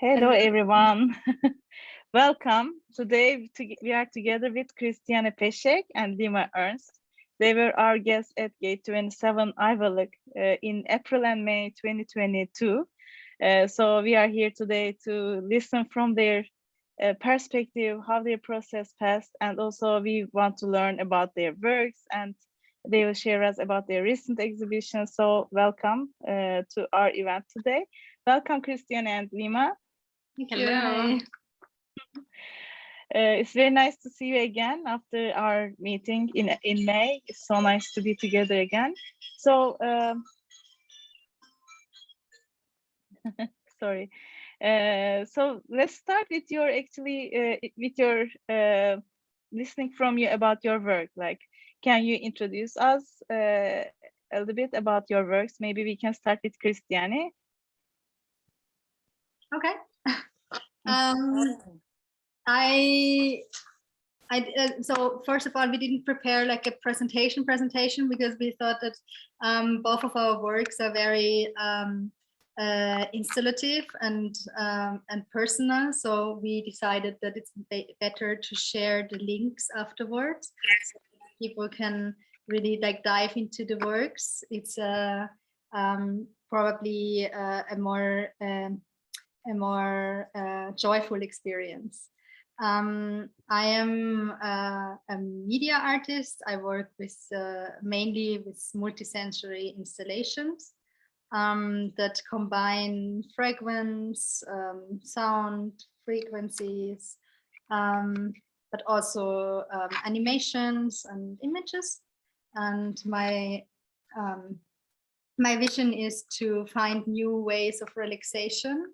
Hello, everyone. Welcome. Today we are together with Christiane Peschek and Lima Ernst. They were our guests at Gate 27 Ayvalık in April and May 2022. So we are here today to listen from their perspective, how their process passed, and also we want to learn about their works, and they will share us about their recent exhibition. So welcome to our event today. Welcome, Christiane and Lima. Hello. It's very nice to see you again after our meeting in May. It's so nice to be together again. So, sorry. So let's start with your listening from you about your work. Like, can you introduce us a little bit about your works? Maybe we can start with Christiane. Okay. So first of all, we didn't prepare like a presentation because we thought that both of our works are very installative and personal. So we decided that it's better to share the links afterwards. So people can really like dive into the works. It's probably a more joyful experience. I am a media artist. I work with mainly with multisensory installations that combine fragrance, sound, frequencies, but also animations and images. And my vision is to find new ways of relaxation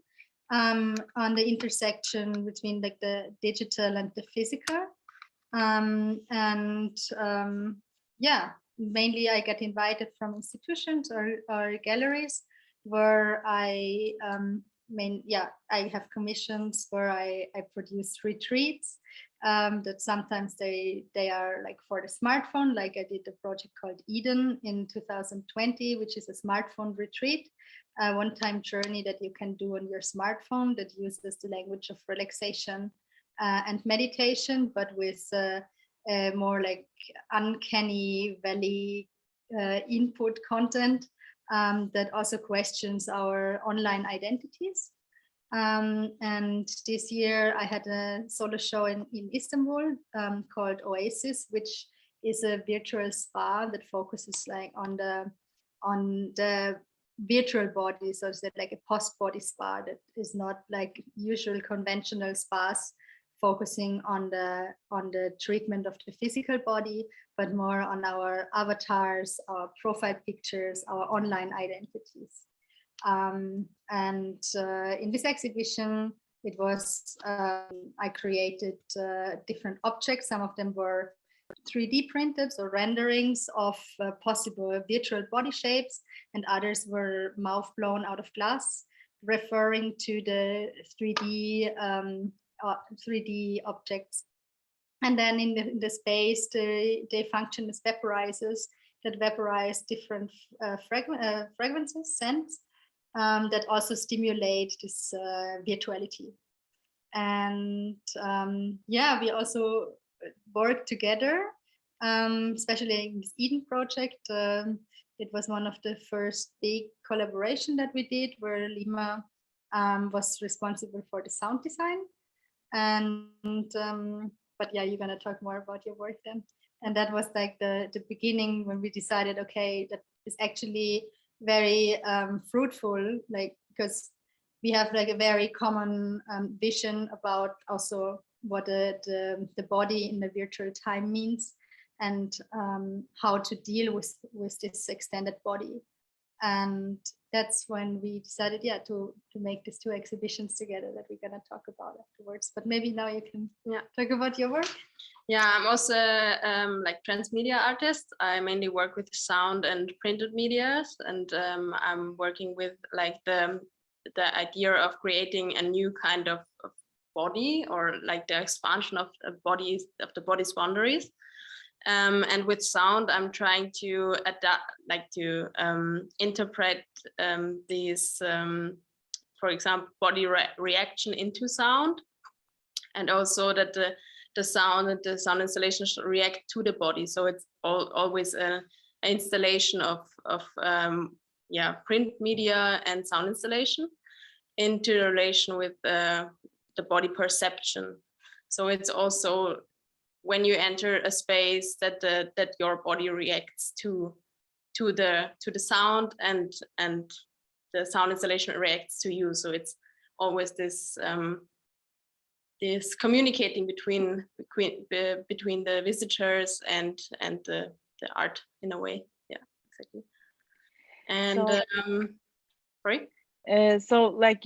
on the intersection between like the digital and the physical. Yeah, mainly I get invited from institutions or galleries where I have commissions where I produce retreats that sometimes they are like for the smartphone, like I did a project called Eden in 2020, which is a smartphone retreat, a one-time journey that you can do on your smartphone that uses the language of relaxation and meditation, but with more like uncanny valley input content that also questions our online identities. And this year I had a solo show in Istanbul called Oasis, which is a virtual spa that focuses like on the virtual body. So it's like a post-body spa that is not like usual conventional spas focusing on the treatment of the physical body, but more on our avatars, our profile pictures, our online identities. In this exhibition, it was I created different objects. Some of them were 3D printed, so renderings of possible virtual body shapes, and others were mouth blown out of glass, referring to the 3D objects. And then in the space, they function as vaporizers that vaporize different fragrances, scents, that also stimulate this virtuality. And yeah, we also work together, especially in this Eden project. It was one of the first big collaboration that we did, where Lima was responsible for the sound design. And but yeah, you're gonna talk more about your work then. And that was like the beginning when we decided, okay, that is actually very fruitful, like because we have like a very common vision about also what the body in the virtual time means, and how to deal with this extended body. And that's when we decided, yeah, to make these two exhibitions together that we're gonna talk about afterwards. But maybe now you can talk about your work. Yeah, I'm also like transmedia artist. I mainly work with sound and printed medias, and I'm working with like the idea of creating a new kind of body, or like the expansion of the body's boundaries. And with sound, I'm trying to adapt, like to interpret these for example, body reaction into sound, and also that the sound and the sound installation should react to the body. So it's always an installation of print media and sound installation into relation with the body perception. So it's also when you enter a space that your body reacts to the sound, and the sound installation reacts to you. So it's always this this communicating between the visitors and the art in a way. Yeah, exactly. And So, sorry. So like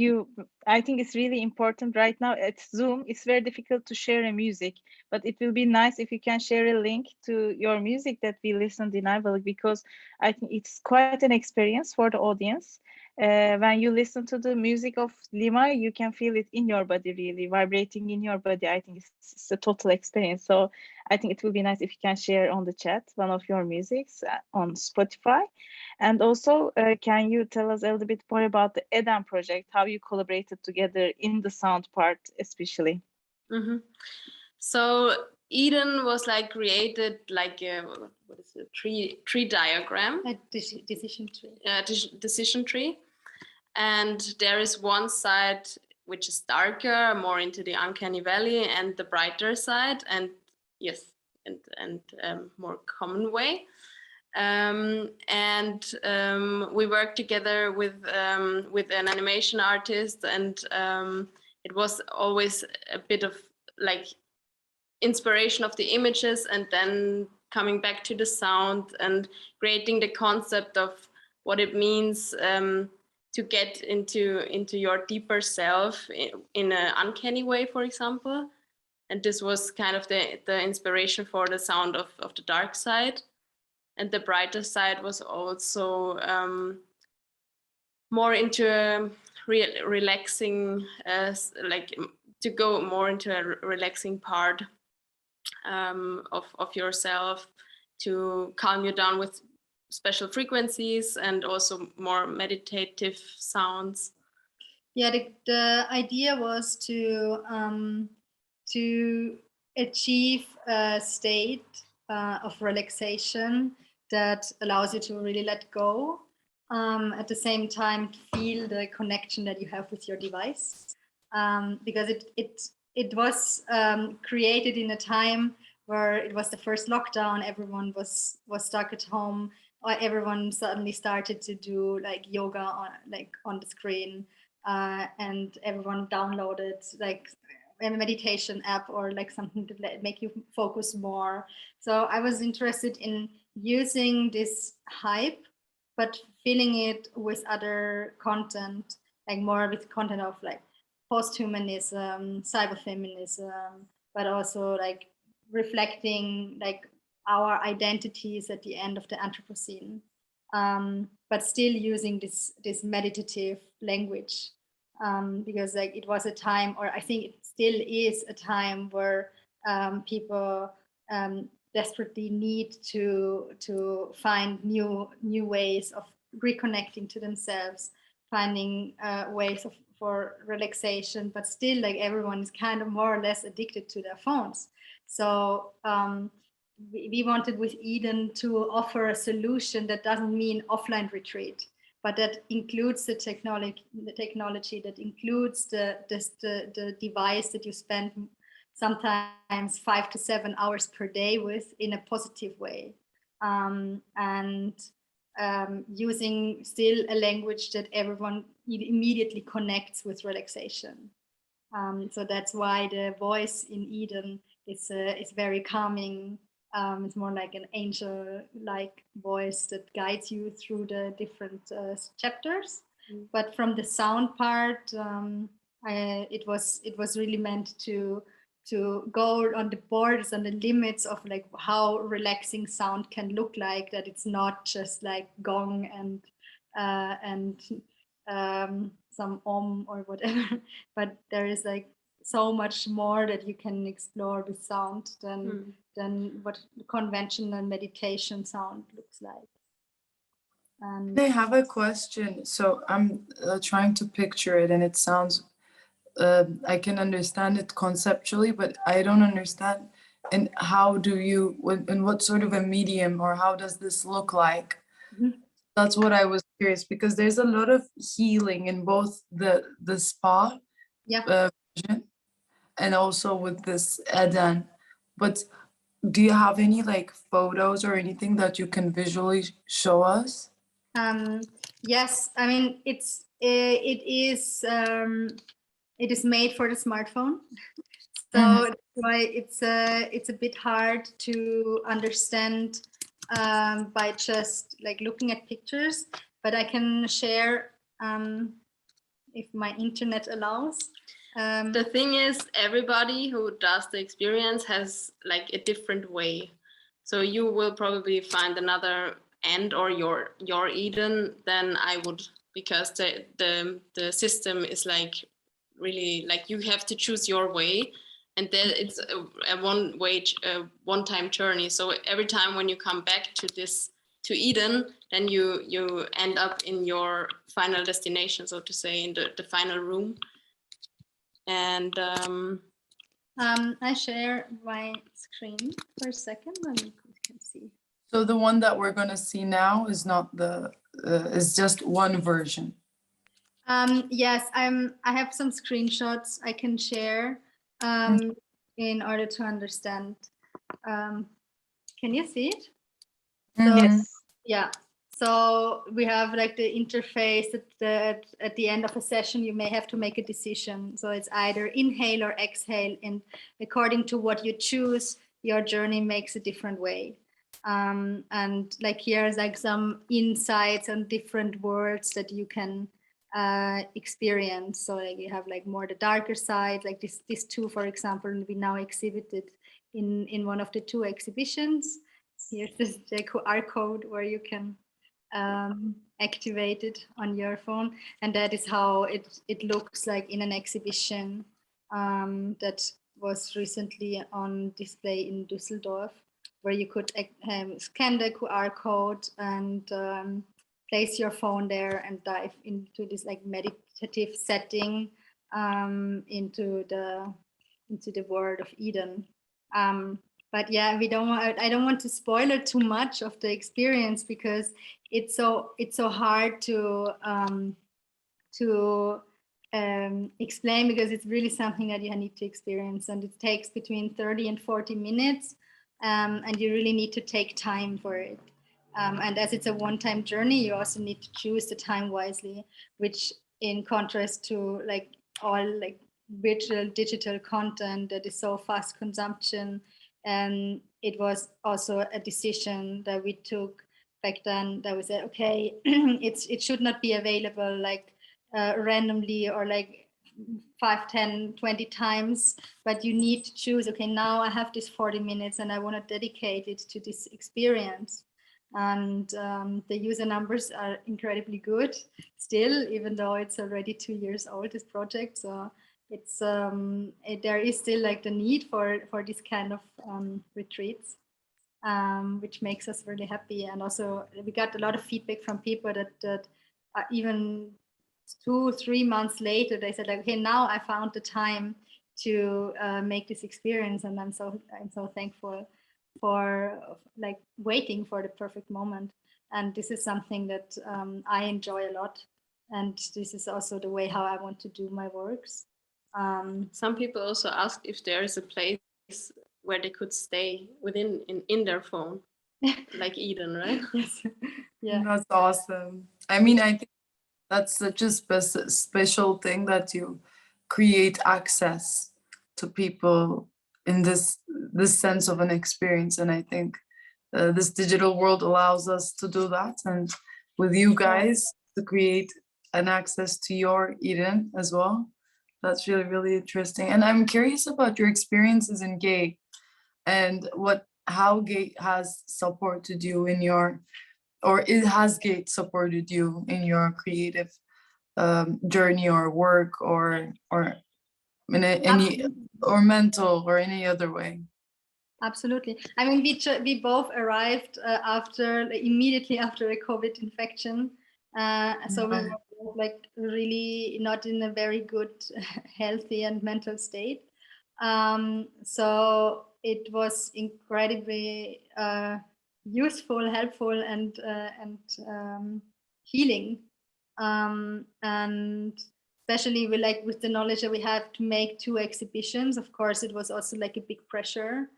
I think it's really important right now at Zoom. It's very difficult to share a music, but it will be nice if you can share a link to your music that we listened in Ayvalık, because I think it's quite an experience for the audience. When you listen to the music of Lima, you can feel it in your body, really vibrating in your body. I think it's a total experience. So I think it will be nice if you can share on the chat one of your musics on Spotify. And also, can you tell us a little bit more about the Eden project, how you collaborated together in the sound part, especially? Mm-hmm. So Eden was like created like what is it, tree diagram, a decision tree. Decision tree, and there is one side which is darker, more into the uncanny valley, and the brighter side, and yes, and more common way. We worked together with an animation artist, and it was always a bit of like inspiration of the images, and then coming back to the sound and creating the concept of what it means to get into your deeper self in an uncanny way, for example. And this was kind of the inspiration for the sound of the dark side. And the brighter side was also more into a relaxing, like to go more into a relaxing part of yourself, to calm you down with special frequencies and also more meditative sounds. Yeah, the idea was to achieve a state of relaxation that allows you to really let go, at the same time feel the connection that you have with your device, because it was created in a time where it was the first lockdown. Everyone was stuck at home, or everyone suddenly started to do like yoga on the screen, and everyone downloaded like a meditation app or like something to make you focus more. So I was interested in using this hype, but filling it with other content, like more with content of like post-humanism, cyberfeminism, but also like reflecting like our identities at the end of the Anthropocene, but still using this meditative language, because like it was a time, or I think it still is a time where people desperately need to find new ways of reconnecting to themselves, finding ways for relaxation, but still like everyone is kind of more or less addicted to their phones. So we wanted with Eden to offer a solution that doesn't mean offline retreat, but that includes the technology, that includes the device that you spend sometimes 5 to 7 hours per day with in a positive way, and using still a language that everyone immediately connects with relaxation. So that's why the voice in Eden is very calming. It's more like an angel-like voice that guides you through the different chapters. But from the sound part, it was really meant to go on the borders and the limits of like how relaxing sound can look like. That it's not just like gong and some om or whatever, but there is like so much more that you can explore with sound than what conventional meditation sound looks like. And I have a question. So I'm trying to picture it, and it sounds, I can understand it conceptually, but I don't understand. And how do you, in what sort of a medium, or how does this look like? Mhm. That's what I was curious, because there's a lot of healing in both the spa yeah. version and also with this Eden. But do you have any like photos or anything that you can visually show us? Yes, I mean it is made for the smartphone, so that's why it's a bit hard to understand by just like looking at pictures. But I can share if my internet allows. The thing is, everybody who does the experience has like a different way. So you will probably find another end or your Eden than I would, because the system is like really like you have to choose your way, and then it's a one-time journey. So every time when you come back to Eden, then you end up in your final destination, so to say, in the final room. And I share my screen for a second, and you can see. So the one that we're going to see now is not the is just one version. Yes, I have some screenshots I can share in order to understand. Can you see it? So, Yes. yeah. So we have like the interface at the end of a session, you may have to make a decision. So it's either inhale or exhale, and according to what you choose, your journey makes a different way. And like here's like some insights on different worlds that you can experience. So like you have like more the darker side, like this two, for example, we now exhibited in one of the two exhibitions. Here's the QR code where you can activate it on your phone, and that is how it looks like in an exhibition that was recently on display in Düsseldorf, where you could scan the QR code and place your phone there and dive into this like meditative setting into the world of Eden. But yeah, I don't want to spoil it too much of the experience, because it's so hard to explain, because it's really something that you need to experience, and it takes between 30 and 40 minutes, and you really need to take time for it. And as it's a one-time journey, you also need to choose the time wisely, which in contrast to like all like virtual digital content that is so fast consumption. And it was also a decision that we took back then, that we said, okay, it should not be available like randomly or like 5, 10, 20 times, but you need to choose, okay, now I have this 40 minutes and I want to dedicate it to this experience. And the user numbers are incredibly good still, even though it's already 2 years old, this project. So it's there is still like the need for this kind of retreats, which makes us really happy. And also we got a lot of feedback from people that even 2-3 months later, they said like, okay, now I found the time to make this experience, and I'm so thankful for like waiting for the perfect moment. And this is something that I enjoy a lot, and this is also the way how I want to do my works. Some people also asked if there is a place where they could stay in their phone, like Eden, right? Yes. Yeah, That's awesome. I mean, I think that's such a special thing that you create access to people in this sense of an experience, and I think this digital world allows us to do that, and with you guys to create an access to your Eden as well. That's really, really interesting. And I'm curious about your experiences in GAY and how GAY has supported you in your, or it has GAY supported you in your creative journey or work, or in any or mental or any other way. Absolutely. I mean, we both arrived immediately after a COVID infection. So we were both, like, really not in a very good, healthy and mental state. So it was incredibly useful, helpful, and healing. And especially with the knowledge that we have to make 2 exhibitions. Of course, it was also like a big pressure.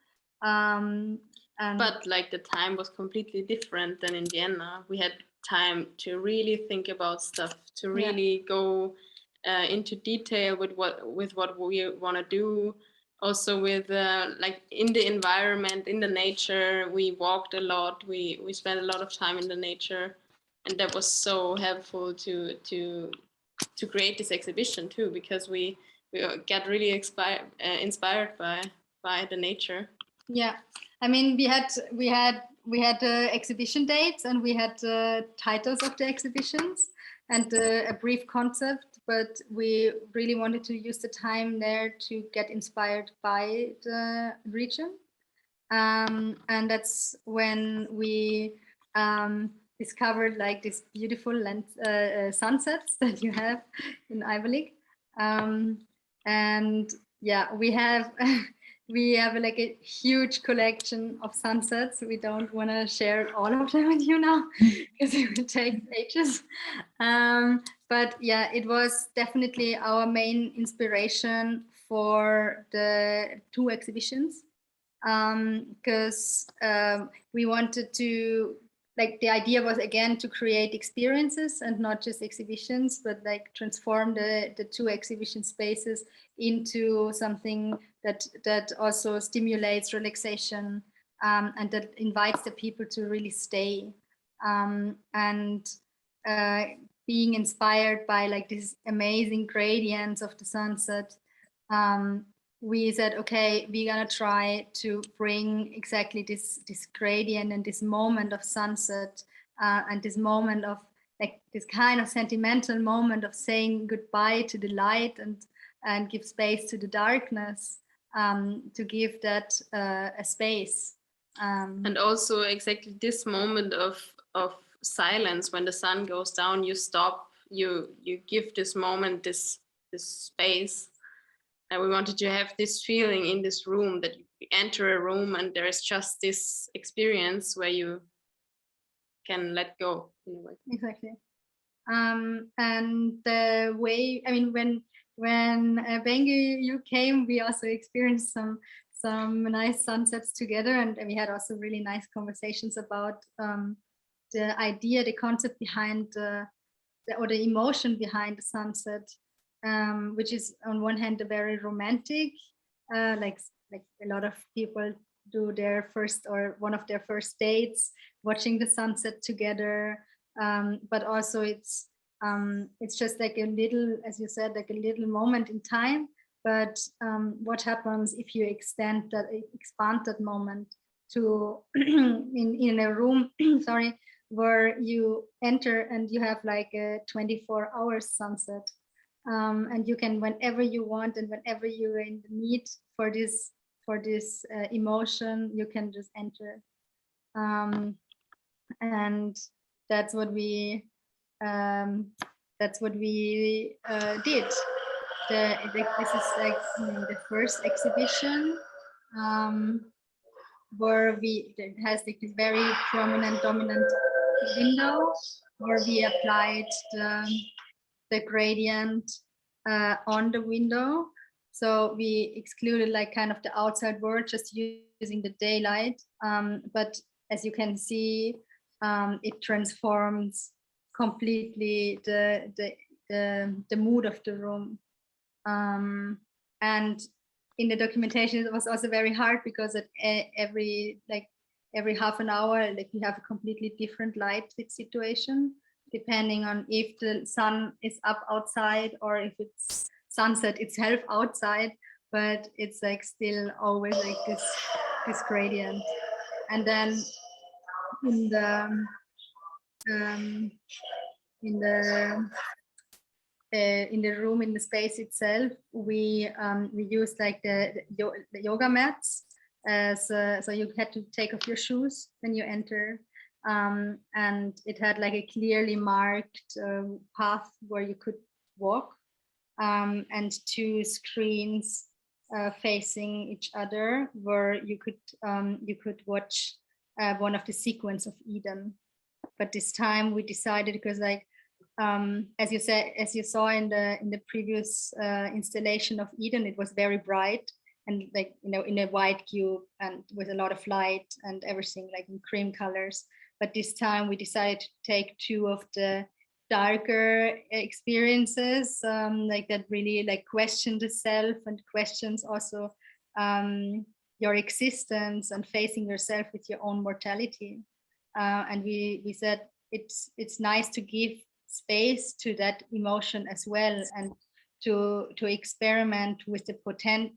But like the time was completely different than in Vienna. We had time to really think about stuff, to really go into detail with what we want to do. Also with like in the environment, in the nature, we walked a lot. We spent a lot of time in the nature, and that was so helpful to create this exhibition too, because we got really inspired by the nature. Yeah, I mean, we had exhibition dates, and we had titles of the exhibitions and a brief concept, but we really wanted to use the time there to get inspired by the region. And that's when we discovered like this beautiful sunsets that you have in Ayvalık. And yeah, we have like a huge collection of sunsets. We don't want to share all of them with you now because it will take ages. But yeah, it was definitely our main inspiration for the 2 exhibitions, because we wanted to, like, the idea was again to create experiences and not just exhibitions, but like transform the 2 exhibition spaces into something that also stimulates relaxation, and that invites the people to really stay, and being inspired by like these amazing gradients of the sunset. We said, okay, we're gonna try to bring exactly this gradient and this moment of sunset, and this moment of like this kind of sentimental moment of saying goodbye to the light and give space to the darkness, to give that a space. And also exactly this moment of silence, when the sun goes down, you stop, you give this moment this space. And we wanted to have this feeling in this room, that you enter a room and there is just this experience where you can let go in a way. Exactly. And the way, I mean, when Bengü, you came, we also experienced some nice sunsets together, and we had also really nice conversations about the idea, the concept behind the emotion behind the sunset, which is on one hand a very romantic, like a lot of people do their first or one of their first dates watching the sunset together, but also it's just like a little, as you said, like a little moment in time. But what happens if you expand that moment to in a room sorry, where you enter and you have like a 24-hour sunset, and you can, whenever you want and whenever you're in the need for this emotion, you can just enter, and that's what we did. This is like the first exhibition, where it has like this very prominent, dominant window, where we applied the gradient on the window. So we excluded like kind of the outside world, just using the daylight. But as you can see, it transforms completely the mood of the room. And in the documentation, it was also very hard because at every half an hour, like you have a completely different light situation, depending on if the sun is up outside or if it's sunset itself outside, but it's like still always like this gradient. And then in the room, in the space itself, we used like the yoga mats, So you had to take off your shoes when you enter. And it had like a clearly marked path where you could walk, and 2 screens facing each other where you could watch one of the sequence of Eden. But this time we decided, because like as you saw in the previous installation of Eden, it was very bright and like, you know, in a white cube and with a lot of light and everything like in cream colors. But this time we decided to take 2 of the darker experiences, like that really like question the self and questions also your existence and facing yourself with your own mortality. And we said it's nice to give space to that emotion as well, and to experiment with the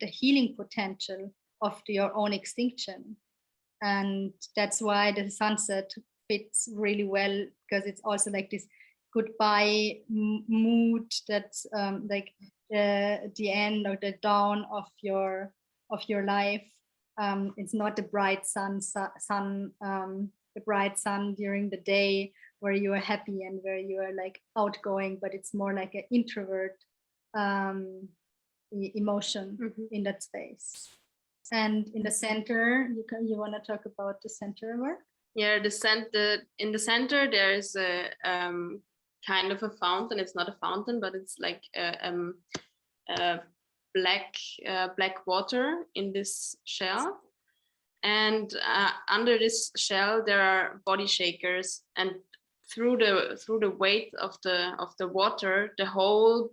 healing potential of your own extinction. And that's why the sunset fits really well, because it's also like this goodbye mood that's like the end or the dawn of your life. It's not the bright sun the bright sun during the day where you are happy and where you are like outgoing, but it's more like an introvert emotion in that space. And in the center, you want to talk about the center work? Yeah, in the center there is a kind of a fountain. It's not a fountain, but it's like a black water in this shell. And under this shell there are body shakers, and through the weight of the water, the whole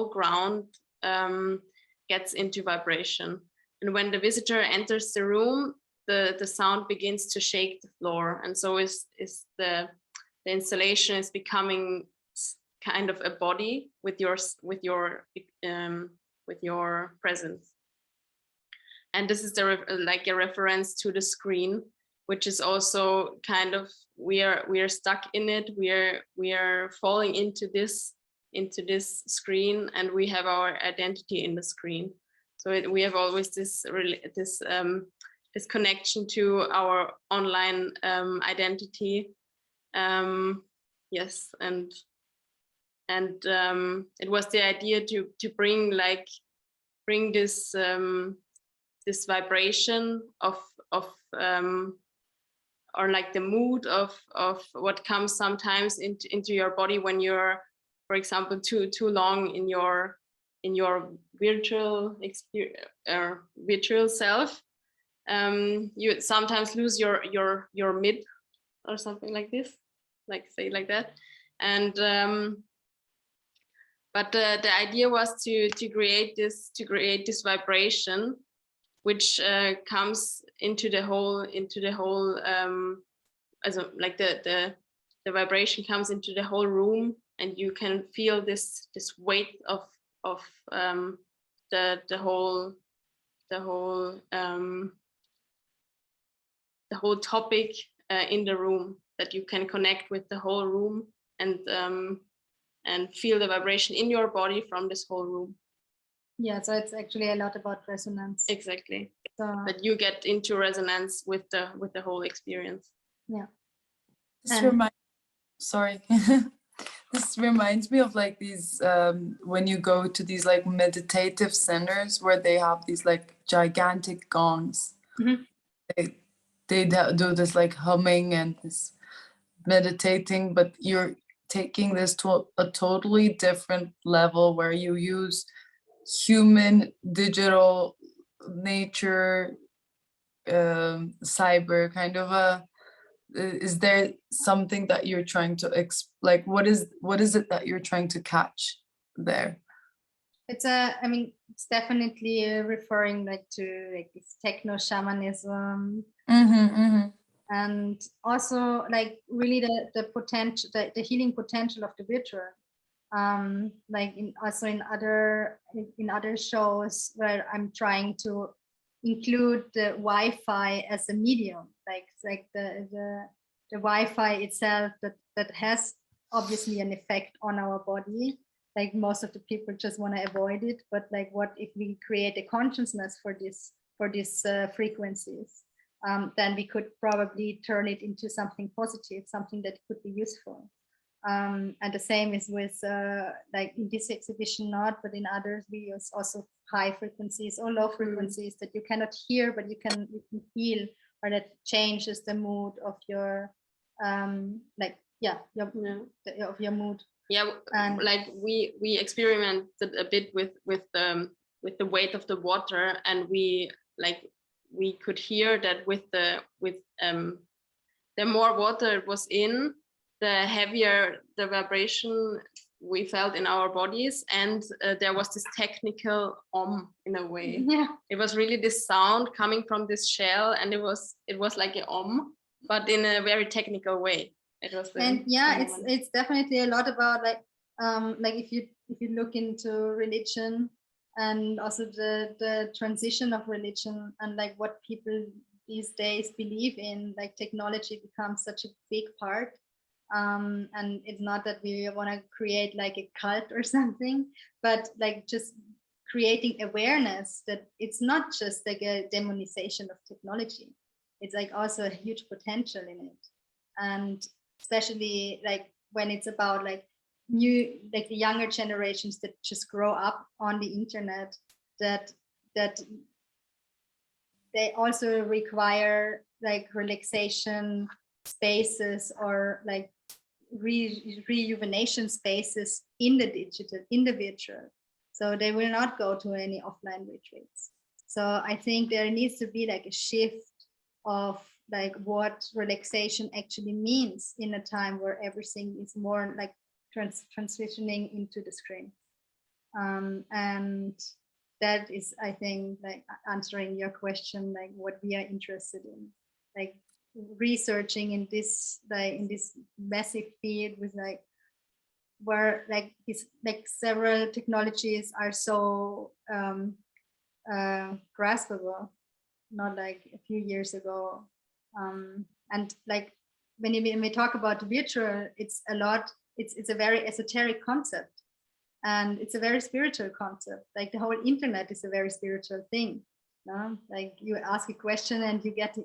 ground gets into vibration. And when the visitor enters the room, the sound begins to shake the floor, and so is the installation is becoming kind of a body with your presence. And this is like a reference to the screen, which is also kind of we are stuck in it. We are falling into this screen, and we have our identity in the screen. So we have always this connection to our online identity. Yes, and it was the idea to bring this this vibration of or like the mood of what comes sometimes into your body when you're, for example, too long in your virtual virtual self. You sometimes lose your mid or something like this, like say like that. And but the idea was to create this vibration, which comes into the whole as a, like the vibration comes into the whole room, and you can feel this weight of the whole topic in the room, that you can connect with the whole room and feel the vibration in your body from this whole room. Yeah, so it's actually a lot about resonance. Exactly. So, that you get into resonance with the whole experience. Yeah. This reminds me of like these when you go to these like meditative centers where they have these like gigantic gongs. Mm-hmm. They do this like humming and this meditating, but you're taking this to a totally different level where you use human, digital, nature, cyber kind of a. Is there something that you're trying to like what is it that you're trying to catch there? It's it's definitely referring like to like this Techno Shamanism. And also like really the potential, the healing potential of the virtual. Like in other shows where I'm trying to include the Wi-Fi as a medium, like the Wi-Fi itself that has obviously an effect on our body. Like most of the people just want to avoid it, but like what if we create a consciousness for this for these frequencies, then we could probably turn it into something positive, something that could be useful. And the same is with like in this exhibition not, but in others we use also high frequencies or low frequencies that you cannot hear, but you can feel, or that changes the mood of your of your mood. Yeah, and like we experimented a bit with the weight of the water, and we could hear that with the more water was in, the heavier the vibration we felt in our bodies, and there was this technical in a way. Yeah, it was really this sound coming from this shell, and it was like a but in a very technical way. It was it's definitely a lot about like if you look into religion and also the transition of religion and like what people these days believe in, like technology becomes such a big part. And it's not that we want to create like a cult or something, but like just creating awareness that it's not just like a demonization of technology. It's like also a huge potential in it. And especially like when it's about like the younger generations that just grow up on the internet, that they also require like relaxation spaces or like rejuvenation spaces in the digital, in the virtual. So they will not go to any offline retreats. So I think there needs to be like a shift of like what relaxation actually means in a time where everything is more like transitioning into the screen. And that is, I think, like answering your question, like what we are interested in, like researching in this massive field with like where like this like several technologies are so graspable, not like a few years ago. And like when we talk about virtual, it's a very esoteric concept, and it's a very spiritual concept. Like the whole internet is a very spiritual thing. No? Like you ask a question and you get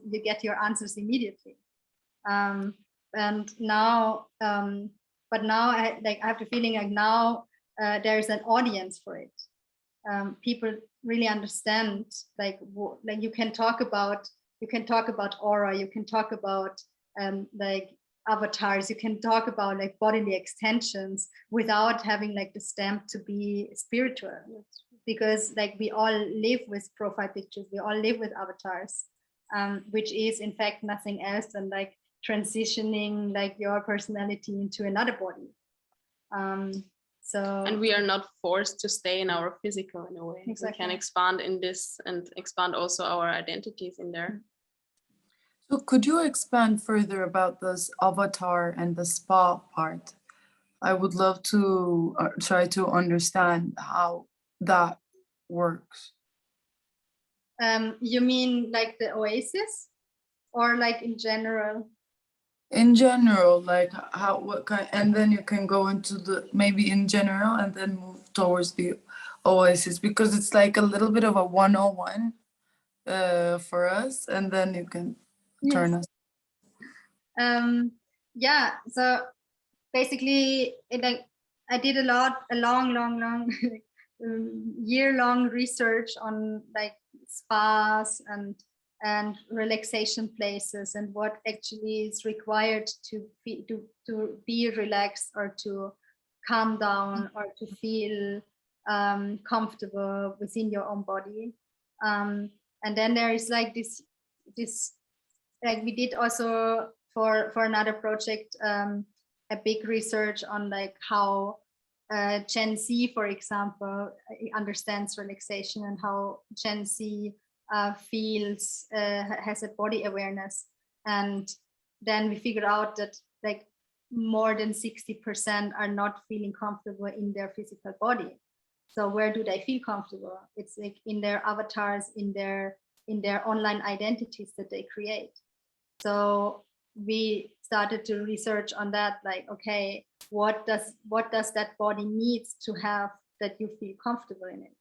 your answers immediately. And now, but now I have the feeling like now there is an audience for it. People really understand like you can talk about aura, you can talk about like avatars, you can talk about like bodily extensions without having like the stamp to be spiritual, because like we all live with profile pictures, we all live with avatars, which is in fact nothing else than like transitioning like your personality into another body. And we are not forced to stay in our physical in a way. Exactly. We can expand in this and expand also our identities in there. So could you expand further about this avatar and the spa part? I would love to try to understand how that works. You mean like the Oasis, or like in general? In general, like what kind, and then you can go into the maybe in general and then move towards the Oasis, because it's like a little bit of a 101 for us, and then you can turn us. Yeah, so basically I did a long year-long research on like spas and relaxation places and what actually is required to be relaxed or to calm down or to feel comfortable within your own body. And then there is like this like we did also for another project a big research on like how Gen Z, for example, understands relaxation and how Gen Z feels, has a body awareness. And then we figured out that like more than 60% are not feeling comfortable in their physical body. So where do they feel comfortable? It's like in their avatars, in their online identities that they create. So we started to research on that, like, okay, what does that body needs to have that you feel comfortable in it?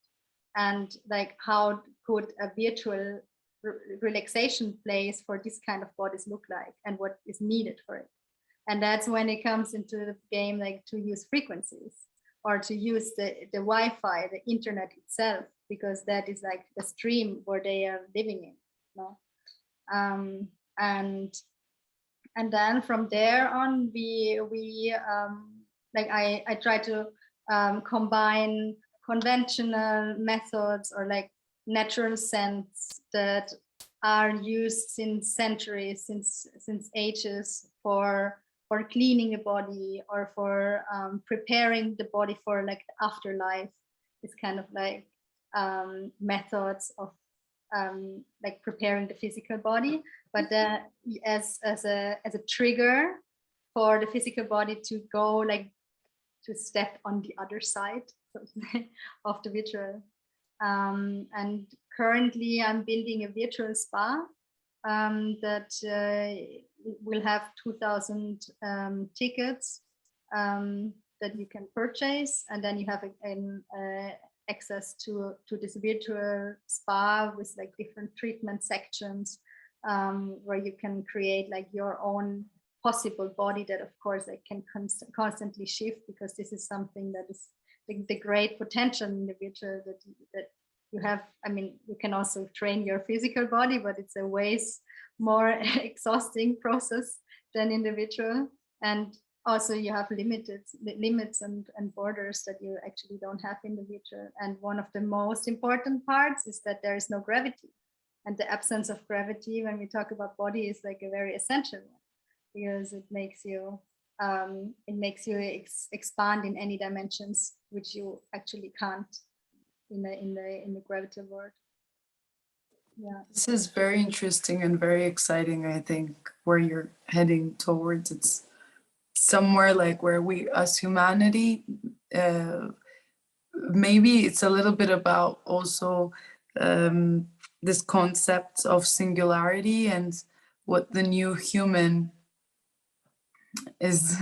and like how could a virtual relaxation place for this kind of bodies look like, and what is needed for it. And that's when it comes into the game, like to use frequencies or to use the Wi-Fi, the internet itself, because that is like the stream where they are living in. No? And then from there on, we like I try to combine conventional methods or like natural scents that are used since centuries, since ages for cleaning the body or for preparing the body for like the afterlife. It's kind of like methods of like preparing the physical body, but as a trigger for the physical body to go, like to step on the other side of the virtual. And currently I'm building a virtual spa that will have 2,000 tickets that you can purchase, and then you have access to this virtual spa with like different treatment sections where you can create like your own possible body that of course like can constantly shift, because this is something that is the great potential in the virtual that you have. I mean, you can also train your physical body, but it's a ways more exhausting process than in the virtual. And also you have limits and borders that you actually don't have in the virtual. And one of the most important parts is that there is no gravity. And the absence of gravity when we talk about body is like a very essential one, because it makes you expand in any dimensions which you actually can't in the gravitational world. Yeah, this is very interesting and very exciting. I think where you're heading towards, it's somewhere like where we as humanity, maybe it's a little bit about also this concept of singularity and what the new human is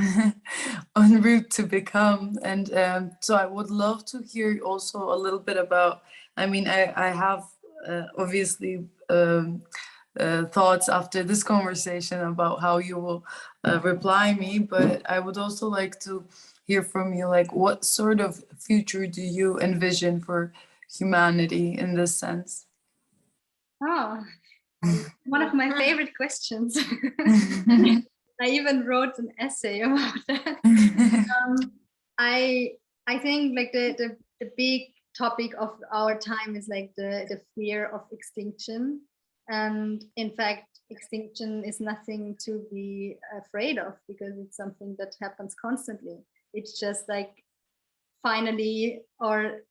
en route to become. And so I would love to hear also a little bit about, I mean, I have obviously thoughts after this conversation about how you will reply me, but I would also like to hear from you, like what sort of future do you envision for humanity in this sense? Oh, one of my favorite questions. I even wrote an essay about that. I think like the big topic of our time is like the fear of extinction. And in fact, extinction is nothing to be afraid of, because it's something that happens constantly. It's just like finally, or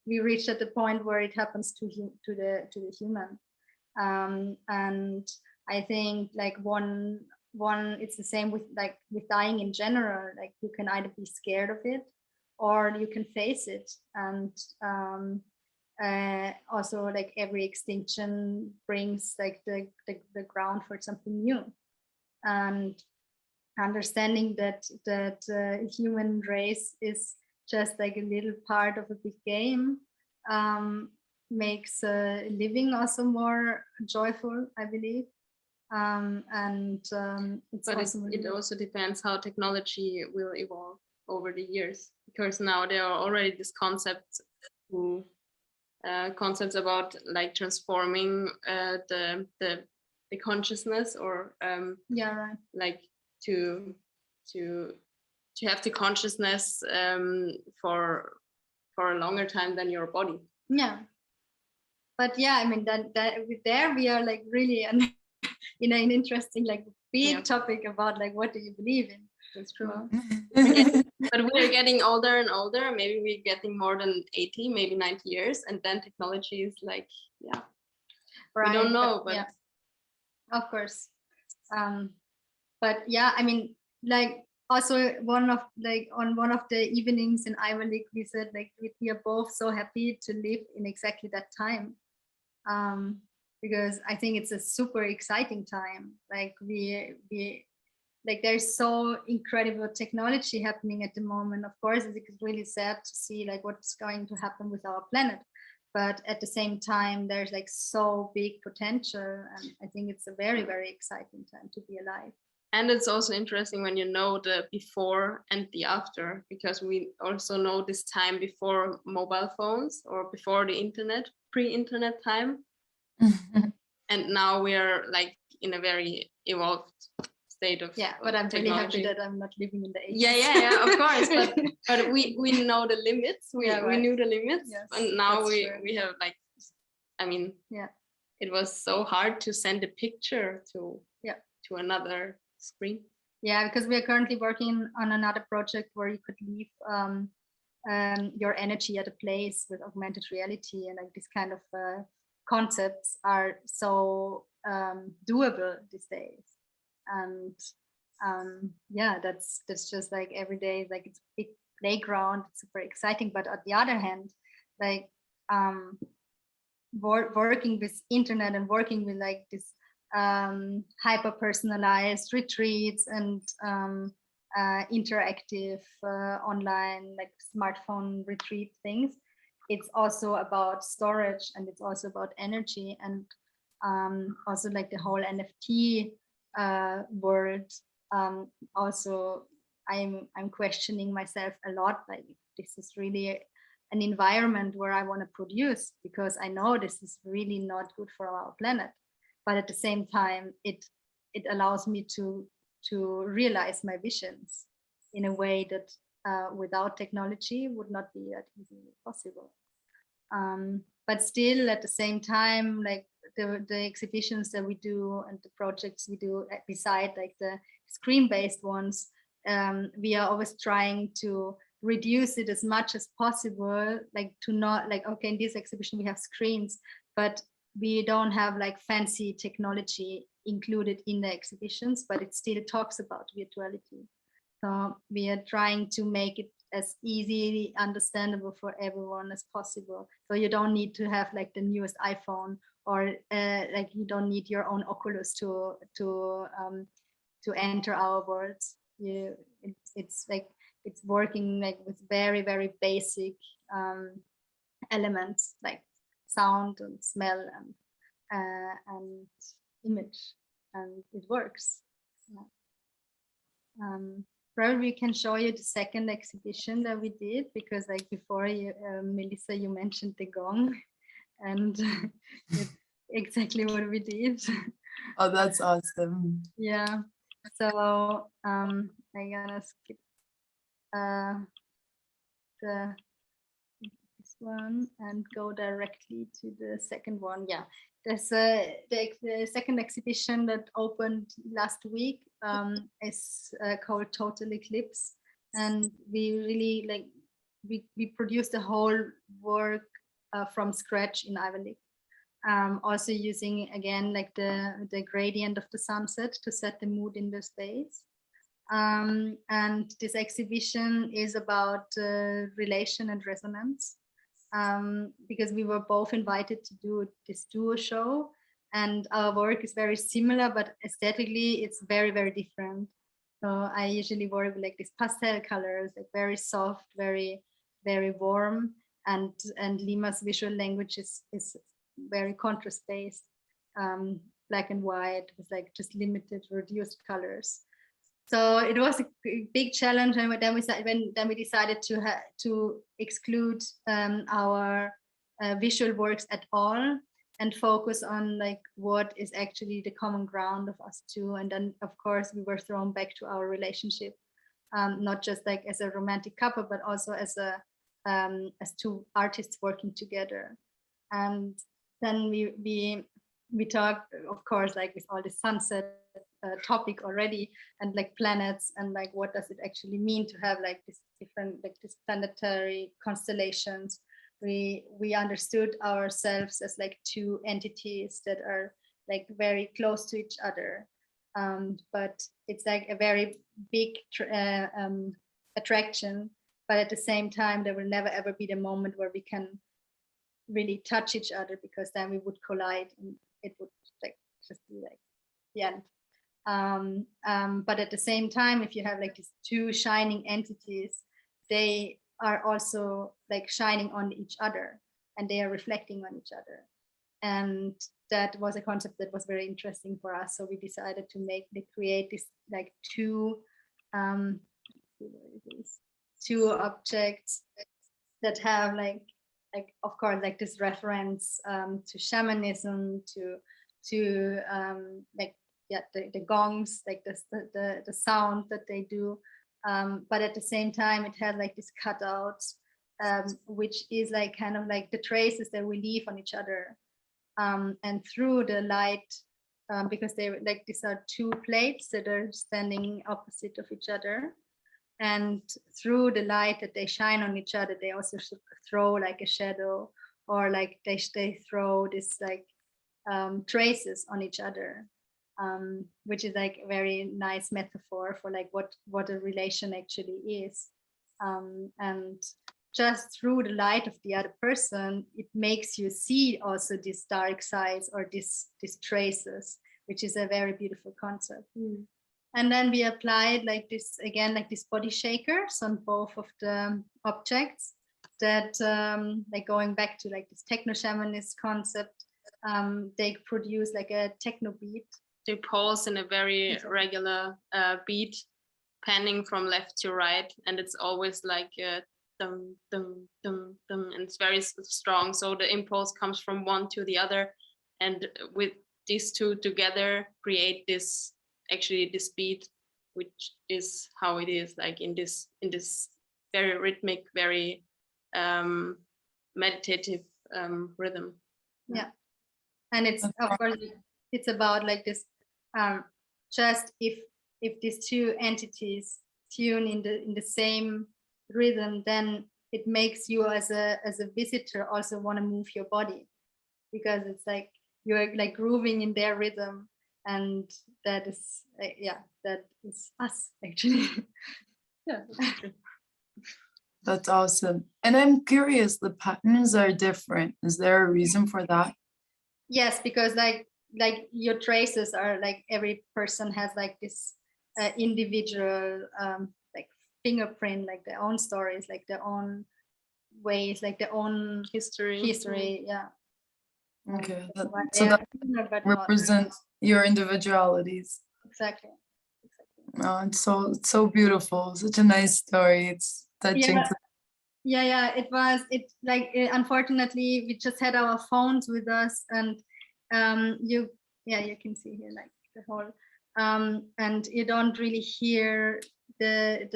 we reached at the point where it happens to the human. And I think like one it's the same with dying in general. Like you can either be scared of it or you can face it. And also like every extinction brings like the ground for something new. And understanding that human race is just like a little part of a big game makes living also more joyful, I believe. It also depends how technology will evolve over the years, because now there are already these concepts about like transforming the consciousness, or like to have the consciousness for a longer time than your body. But I mean that there we are like really an interesting like big topic about like what do you believe in. That's true. But we're getting older and older. Maybe we're getting more than 80, maybe 90 years, and then technology is like right. We don't know, but of course. But I mean, like also one of the evenings in Ayvalık, we said like we are both so happy to live in exactly that time. Because I think it's a super exciting time. Like we like there's so incredible technology happening at the moment. Of course, it's really sad to see like what's going to happen with our planet, but at the same time, there's like so big potential, and I think it's a very, very exciting time to be alive. And it's also interesting when you know the before and the after, because we also know this time before mobile phones or before the internet, pre-internet time. And now we are like in a very evolved state of but I'm technology. really happy that I'm not living in the 80s. Yeah, of course, but we know the limits. We knew the limits, yes, and now we have like, I mean, it was so hard to send a picture to another screen. Yeah, because we are currently working on another project where you could leave your energy at a place with augmented reality, and like this kind of concepts are so doable these days. And that's just like every day, like it's a big playground, it's super exciting. But on the other hand, like working with internet and working with like this hyper personalized retreats and interactive online like smartphone retreat things, it's also about storage, and it's also about energy, and also like the whole NFT world. Also I'm questioning myself a lot, like this is really an environment where I want to produce, because I know this is really not good for our planet, but at the same time it allows me to realize my visions in a way that without technology would not be that easily possible. But still at the same time, like the exhibitions that we do and the projects we do beside like the screen-based ones, we are always trying to reduce it as much as possible, like to not like, okay, in this exhibition we have screens, but we don't have like fancy technology included in the exhibitions, but it still talks about virtuality. So we are trying to make it as easily understandable for everyone as possible. So you don't need to have like the newest iPhone, or like you don't need your own Oculus to enter our worlds. It's like it's working like with very, very basic elements like sound and smell and image, and it works. Probably we can show you the second exhibition that we did, because like before you, Melisa, you mentioned the gong, and it's exactly what we did. Oh, that's awesome. Yeah. So I'm gonna skip this one and go directly to the second one. Yeah, there's the second exhibition that opened last week is called Total Eclipse, and we really like we produced the whole work from scratch in Ivy. Also using again like the gradient of the sunset to set the mood in the space. And this exhibition is about relation and resonance, because we were both invited to do this duo show, and our work is very similar, but aesthetically it's very, very different. So I usually work with like these pastel colors, like very soft, very, very warm, and Lima's visual language is very contrast based, black and white with like just limited reduced colors. So it was a big challenge, and then we decided to exclude our visual works at all and focus on like what is actually the common ground of us two. And then of course we were thrown back to our relationship, not just like as a romantic couple, but also as two artists working together. And then we talked, of course, like with all the sunset topic already, and like planets, and like what does it actually mean to have like this different, like this planetary constellations. We understood ourselves as like two entities that are like very close to each other, but it's like a very big attraction, but at the same time there will never ever be the moment where we can really touch each other, because then we would collide and it would like just be like the end. But at the same time, if you have like these two shining entities, they are also like shining on each other, and they are reflecting on each other. And that was a concept that was very interesting for us. So we decided to create this like two objects that have like of course like this reference to shamanism, to like the gongs, like the sound that they do, but at the same time it has like this cutouts, which is like kind of like the traces that we leave on each other, and through the light, because they like these are two plates that are standing opposite of each other, and through the light that they shine on each other, they also throw like a shadow, or like they throw this like traces on each other, which is like a very nice metaphor for like what a relation actually is. And just through the light of the other person, it makes you see also these dark sides or these traces, which is a very beautiful concept. And then we applied like this, again, like these body shakers on both of the objects that, like going back to like this Techno Shamanism concept, they produce like a techno beat. They pulse in a very regular beat, panning from left to right, and it's always like dum dum dum dum, and it's very strong. So the impulse comes from one to the other, and with these two together create this beat, which is how it is like in this very rhythmic, very meditative rhythm. Yeah, and it's of course it's about like this. Just if these two entities tune in the same rhythm, then it makes you as a visitor also want to move your body, because it's like you're like grooving in their rhythm, and that is that is us actually. Yeah. That's awesome. And I'm curious, the patterns are different. Is there a reason for that? Yes, because like your traces are like every person has like this individual like fingerprint, like their own stories, like their own ways, like their own history. Yeah. Okay, so that represents your individualities. Exactly. Oh, it's so beautiful. Such a nice story. It's touching. Yeah. It was. Unfortunately, we just had our phones with us, and you can see here like the whole, and you don't really hear the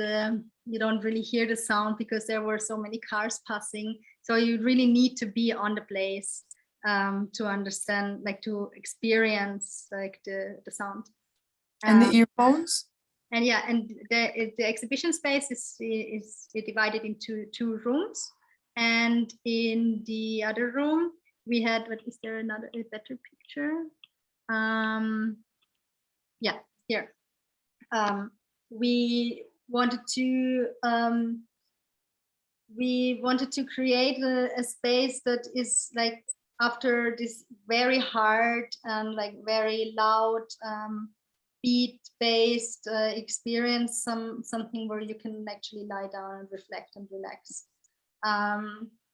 sound because there were so many cars passing. So you really need to be on the place to understand, like to experience like the sound. And the earphones. And yeah, and the exhibition space is divided into two rooms, and in the other room we had, what is there, a better picture? Yeah, here. We wanted to create a space that is like, after this very hard and like very loud beat-based experience, something where you can actually lie down and reflect and relax.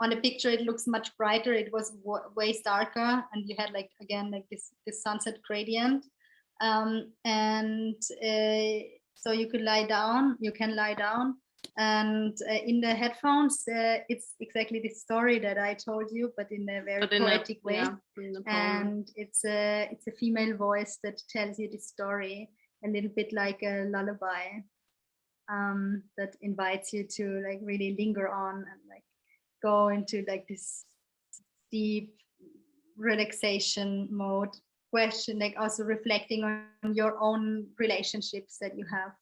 On the picture, it looks much brighter. It was way darker, and you had like, again, like this sunset gradient, and so you can lie down, and in the headphones, it's exactly the story that I told you, but in a very poetic way. And it's a female voice that tells you the story, a little bit like a lullaby, that invites you to like really linger on and like go into like this deep relaxation mode, question, like also reflecting on your own relationships that you have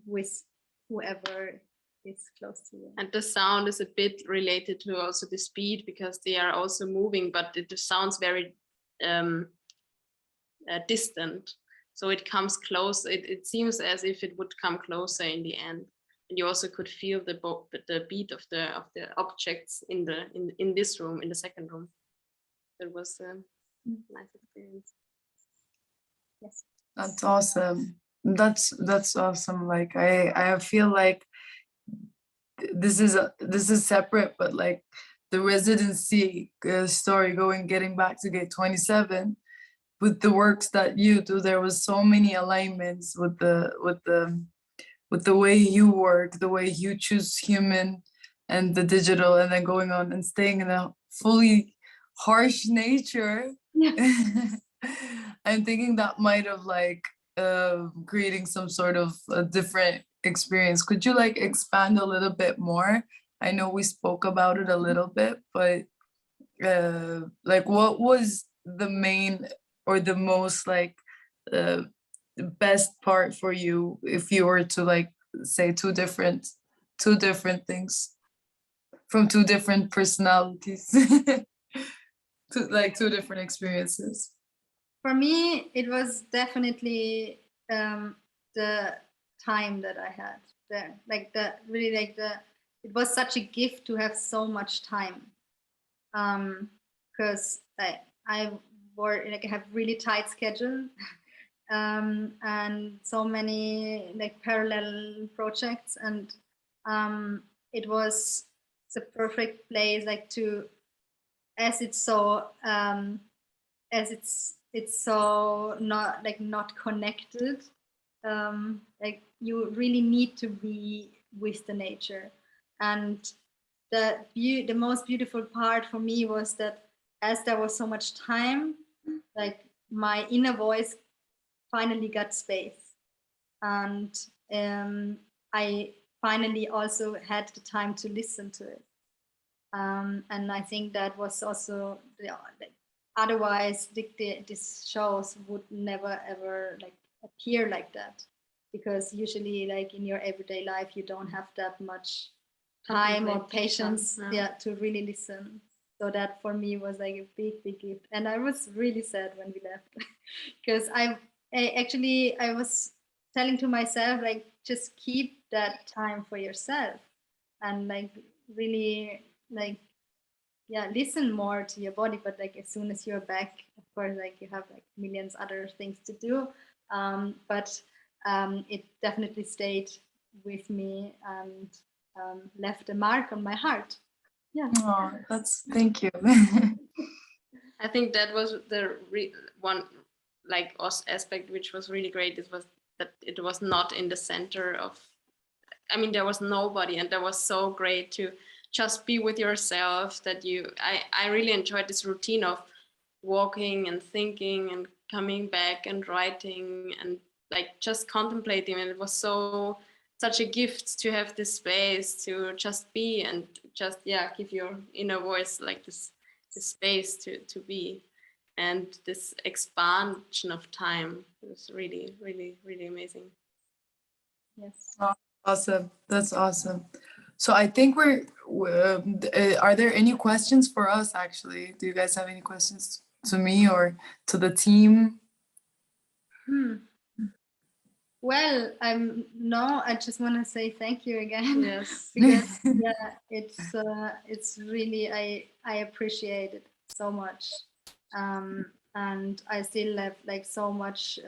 with whoever is close to you. And the sound is a bit related to also the speed, because they are also moving, but it sounds very distant. So it comes close. It seems as if it would come closer in the end. And you also could feel the beat of the objects in this room, in the second room. It was a nice experience. Yes. That's awesome. That's awesome. Like I feel like this is separate, but like the residency story getting back to Gate 27 with the works that you do, there was so many alignments with the way you work, the way you choose human and the digital, and then going on and staying in a fully harsh nature. I'm thinking that might have like creating some sort of a different experience. Could you like expand a little bit more? I know we spoke about it a little bit, but like what was the main or the most like best part for you if you were to like say two different things from two different personalities? Two different experiences. For me, it was definitely the time that I had there. It was such a gift to have so much time. Because I have really tight schedule and so many like parallel projects, and it was the perfect place like to, as it's so not connected, like you really need to be with the nature. And the most beautiful part for me was that as there was so much time, like my inner voice finally got space, and I finally also had the time to listen to it. And I think that was also otherwise these shows would never ever like appear like that, because usually like in your everyday life you don't have that much time or patience to really listen. So that for me was like a big gift, and I was really sad when we left because I was telling to myself like just keep that time for yourself and like really like listen more to your body. But like as soon as you're back, of course, like you have like millions other things to do, but it definitely stayed with me and left a mark on my heart. Oh, thank you. I think that was the one like aspect which was really great. It was that it was not in the center of, I mean, there was nobody, and that was so great to just be with yourself. That I really enjoyed this routine of walking and thinking and coming back and writing and like just contemplating, and it was such a gift to have this space to just be and just give your inner voice like this space to be, and this expansion of time was really amazing. Yes. Awesome. That's awesome. So I think are there any questions for us actually? Do you guys have any questions to me or to the team? Well, I just want to say thank you again. Yes. Because it's really, I appreciate it so much. And I still have like so much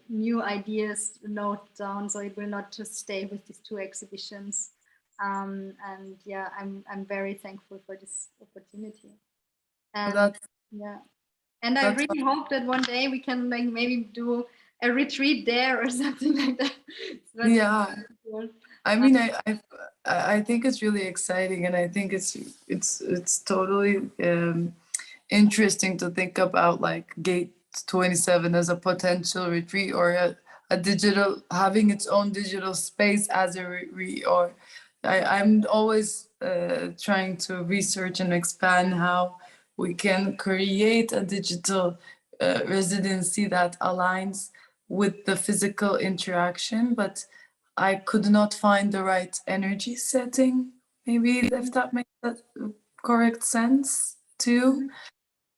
new ideas to note down, so it will not just stay with these two exhibitions. And I'm very thankful for this opportunity. And and I really hope that one day we can like maybe do a retreat there or something like that. I mean, I think it's really exciting, and I think it's totally interesting to think about like Gate 27 as a potential retreat, or a digital, having its own digital space as a retreat. Or I'm always trying to research and expand how we can create a digital residency that aligns with the physical interaction, but I could not find the right energy setting, maybe, if that makes that correct sense too.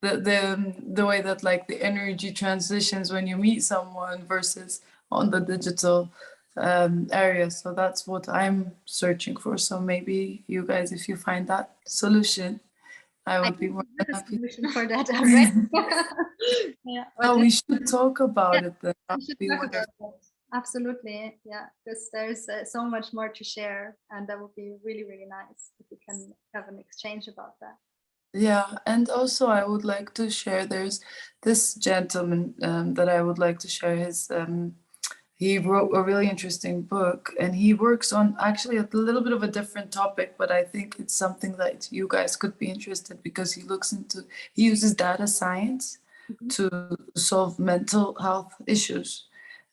The way that like the energy transitions when you meet someone versus on the digital area. So that's what I'm searching for. So maybe you guys, if you find that solution, I I would be think more we than have a happy. solution for that already. Yeah, but Oh, we should talk about yeah, it then. That we would should be talk wonderful. about that. Absolutely, yeah, because there's so much more to share, and that would be really, really nice if we can have an exchange about that. Yeah, and also I would like to share, there's this gentleman that I would like to share his, he wrote a really interesting book, and he works on actually a little bit of a different topic, but I think it's something that you guys could be interested, because he uses data science to solve mental health issues.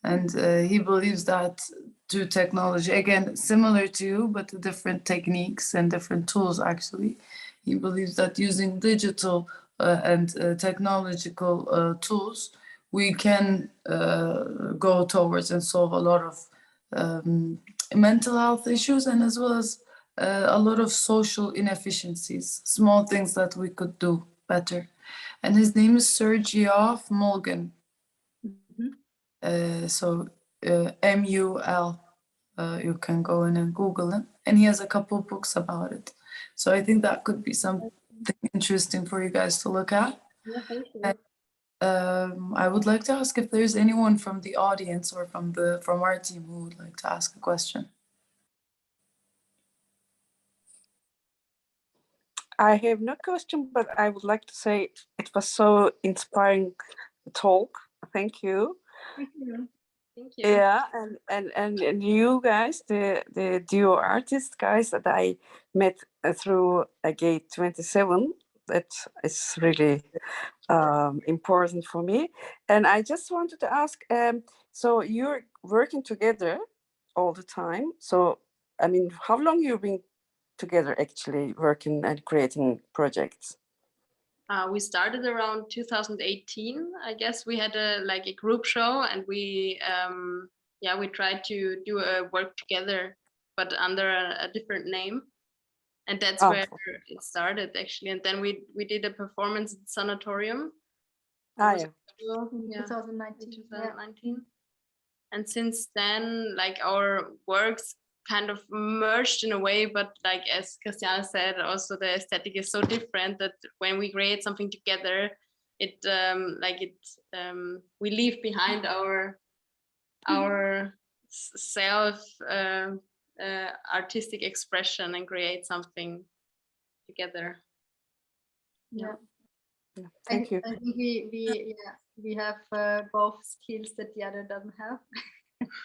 And he believes that through technology, again, similar to you, but different techniques and different tools actually, he believes that using digital and technological tools, we can go towards and solve a lot of mental health issues, and as well as a lot of social inefficiencies, small things that we could do better. And his name is Sergioff Mulgan. So MUL. You can go in and Google him, and he has a couple of books about it. So I think that could be something interesting for you guys to look at. Yeah, thank you. And, I would like to ask if there's anyone from the audience or from our team who would like to ask a question. I have no question, but I would like to say it was so inspiring talk. Thank you. Thank you. Thank you. Yeah, and you guys, the duo artist guys that I met through a Gate 27, that is really important for me. And I just wanted to ask, so you're working together all the time. So, I mean, how long you've been together actually working and creating projects? We started around 2018. I guess we had a group show, and we tried to do a work together, but under a different name, and that's where it started actually. And then we did a performance at Sanatorium. Yeah. In 2019. Yeah. And since then, our works kind of merged in a way, but as Christiane said, also the aesthetic is so different that when we create something together, we leave behind our self artistic expression and create something together. Yeah. Thank you. I think we have both skills that the other doesn't have.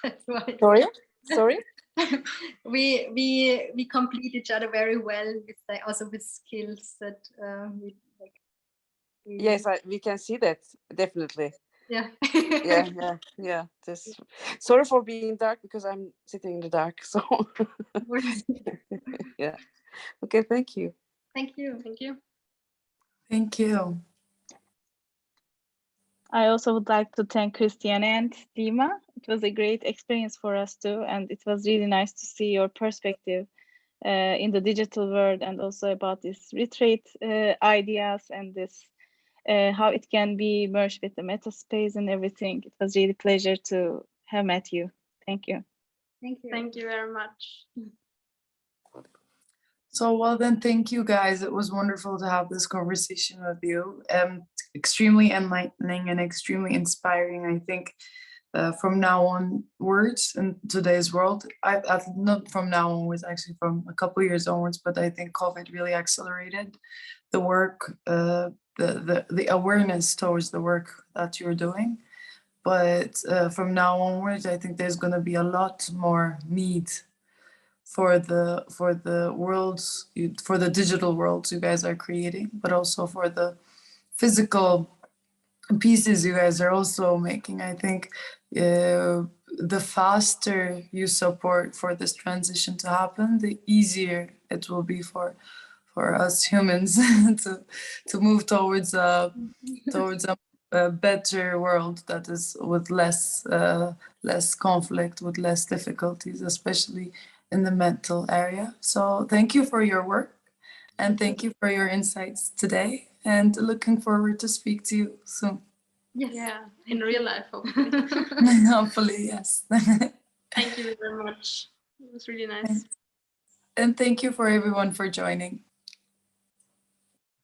That's why. Sorry. we complete each other very well with skills that we like. Yes, we can see that definitely. Yeah. Yeah. Sorry for being dark, because I'm sitting in the dark. So yeah. Okay. Thank you. Thank you. Thank you. Thank you. I also would like to thank Christiane Ernst Lima. It was a great experience for us too, and it was really nice to see your perspective in the digital world, and also about this retreat ideas and this how it can be merged with the meta space and everything. It was really a pleasure to have met you. Thank you. Thank you. Thank you very much. So, well then, thank you guys. It was wonderful to have this conversation with you. Extremely enlightening and extremely inspiring, I think, from now onwards in today's world. Not from now onwards, actually from a couple of years onwards, but I think COVID really accelerated the work, the awareness towards the work that you're doing. But from now onwards, I think there's going to be a lot more need for the worlds, for the digital worlds you guys are creating, but also for the physical pieces you guys are also making. I think the faster you support for this transition to happen, the easier it will be for us humans to move towards a better world that is with less conflict, with less difficulties, especially in the mental area. So thank you for your work, and thank you for your insights today, and looking forward to speak to you soon. Yes. Yeah, in real life, hopefully. Hopefully, yes. Thank you very much. It was really nice. And thank you for everyone for joining.